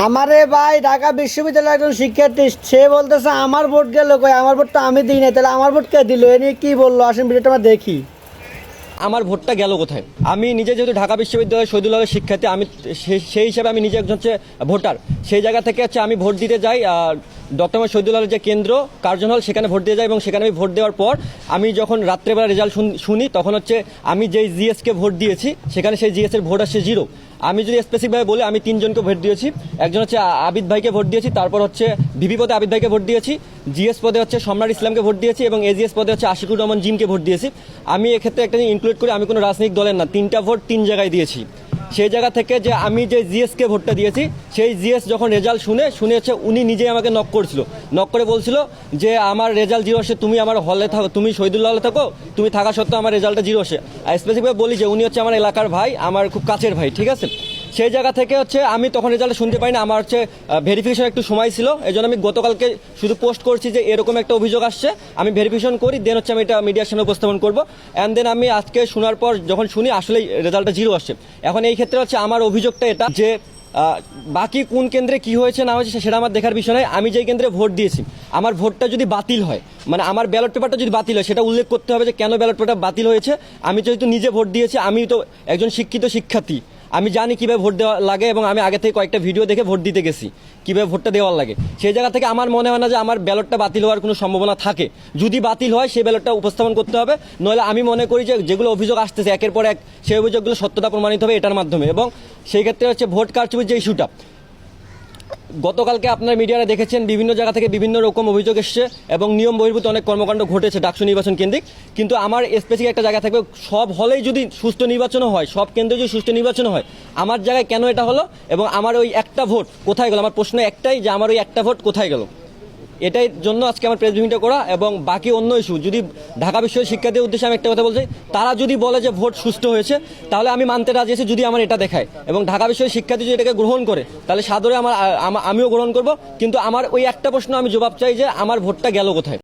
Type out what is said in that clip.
আমারে ভাই ঢাকা বিশ্ববিদ্যালয়ের একজন শিক্ষার্থী, সে বলতেছে আমার ভোট গেল কই, আমার ভোট তো আমি দিই না, তাহলে আমার ভোট কে দিল? এ নিয়ে কি বললো, আসেন ভিডিওটা আমরা দেখি। আমার ভোটটা গেল কোথায়? আমি নিজে যেহেতু ঢাকা বিশ্ববিদ্যালয়ের শহীদুল্লাহের শিক্ষার্থী, আমি সেই হিসাবে আমি নিজে একজন হচ্ছে ভোটার। সেই জায়গা থেকে হচ্ছে আমি ভোট দিতে যাই ডক্টর মোহাম্মদ শহীদুল্লাহের যে কেন্দ্র কার্জন হল, সেখানে ভোট দিয়ে যাই। এবং সেখানে আমি ভোট দেওয়ার পর আমি যখন রাত্রেবেলা রেজাল্ট শুনি, তখন হচ্ছে আমি যেই জিএসকে ভোট দিয়েছি সেখানে সেই জিএসের ভোট আসছে 0। আমি যদি স্পেসিফিকভাবে বলি, আমি 3 জনকে ভোট দিয়েছি। একজন হচ্ছে আবিদ ভাইকে ভোট দিয়েছি, তারপর হচ্ছে ভিপি পদে আবিদ ভাইকে ভোট দিয়েছি, জিএস পদে হচ্ছে সম্রাট ইসলামকে ভোট দিয়েছি, এবং এজিএস পদে হচ্ছে আশিকুর রহমান জিমকে ভোট দিয়েছি। আমি এক্ষেত্রে একটা ইনক্লুড করি, আমি কোনো রাজনৈতিক দলের না, 3টা ভোট 3 জায়গায় দিয়েছি। সেই জায়গা থেকে যে আমি যে জিএসকে ভোটটা দিয়েছি, সেই জিএস যখন রেজাল্ট শুনে হচ্ছে উনি নিজেই আমাকে নক করছিল, নক করে বলছিল যে আমার রেজাল্ট 0 আসে, তুমি আমার হলে থাকো, তুমি শহীদুল্লাহ হলে থাকো, তুমি থাকা সত্ত্বেও আমার রেজাল্টটা 0 আসে। আর স্পেসিফিকভাবে বলি যে উনি হচ্ছে আমার এলাকার ভাই, আমার খুব কাছের ভাই, ঠিক আছে। সেই জায়গা থেকে হচ্ছে আমি তখন রেজাল্ট শুনতে পাই না, আমার হচ্ছে ভেরিফিকেশন একটু সময় ছিল, এই জন্য আমি গতকালকে শুধু পোস্ট করছি যে এরকম একটা অভিযোগ আসছে, আমি ভেরিফিকেশন করি, দেন হচ্ছে আমি এটা মিডিয়ার সামনে উপস্থাপন করবো। অ্যান্ড দেন আমি আজকে শোনার পর যখন শুনি আসলেই রেজাল্টটা 0 আসছে। এখন এই ক্ষেত্রে হচ্ছে আমার অভিযোগটা এটা যে বাকি কোন কেন্দ্রে কি হয়েছে না হয়েছে সেটা আমার দেখার বিষয় নয়। আমি যেই কেন্দ্রে ভোট দিয়েছি, আমার ভোটটা যদি বাতিল হয়, মানে আমার ব্যালট পেপারটা যদি বাতিল হয়, সেটা উল্লেখ করতে হবে যে কেন ব্যালট পেপারটা বাতিল হয়েছে। আমি যেহেতু নিজে ভোট দিয়েছি, আমি তো একজন শিক্ষিত শিক্ষার্থী, আমি জানি কীভাবে ভোট দেওয়া লাগে, এবং আমি আগে থেকে কয়েকটা ভিডিও দেখে ভোট দিতে গেছি কীভাবে ভোটটা দেওয়ার লাগে। সেই জায়গা থেকে আমার মনে হয় না যে আমার ব্যালটটা বাতিল হওয়ার কোনো সম্ভাবনা থাকে। যদি বাতিল হয়, সেই ব্যালটটা উপস্থাপন করতে হবে। নইলে আমি মনে করি যে যেগুলো অভিযোগ আসতেছে একের পর এক, সেই অভিযোগগুলো সত্যতা প্রমাণিত হবে এটার মাধ্যমে। এবং সেই ক্ষেত্রে হচ্ছে ভোট কারচুপির যে ইস্যুটা, গতকালকে আপনার মিডিয়ারে দেখেছেন বিভিন্ন জায়গা থেকে বিভিন্ন রকম অভিযোগ এসছে, এবং নিয়ম বহির্ভূত অনেক কর্মকাণ্ড ঘটেছে ডাকসু নির্বাচন কেন্দ্রিক। কিন্তু আমার স্পেসিফিক একটা জায়গা থাকবে, সব হলেই যদি সুষ্ঠু নির্বাচনও হয়, সব কেন্দ্রে যদি সুষ্ঠু নির্বাচনও হয়, আমার জায়গায় কেন এটা হলো এবং আমার ওই একটা ভোট কোথায় গেল? আমার প্রশ্ন একটাই, যে আমার ওই একটা ভোট কোথায় গেল? এটাই জন্য আজকে আমার প্রেস ব্রিফিংটা করা। এবং বাকি অন্য ইস্যু, যদি ঢাকা বিশ্ববিদ্যালয়ের শিক্ষার্থীদের উদ্দেশ্যে আমি একটা কথা বলছি, তারা যদি বলে যে ভোট সুষ্ঠু হয়েছে, তাহলে আমি মানতে রাজি আছি যদি আমার এটা দেখায়। এবং ঢাকা বিশ্ববিদ্যালয়ের শিক্ষার্থী যদি এটাকে গ্রহণ করে, তাহলে সাদরে আমিও গ্রহণ করব। কিন্তু আমার ওই একটা প্রশ্ন আমি জবাব চাই যে আমার ভোটটা গেল কোথায়?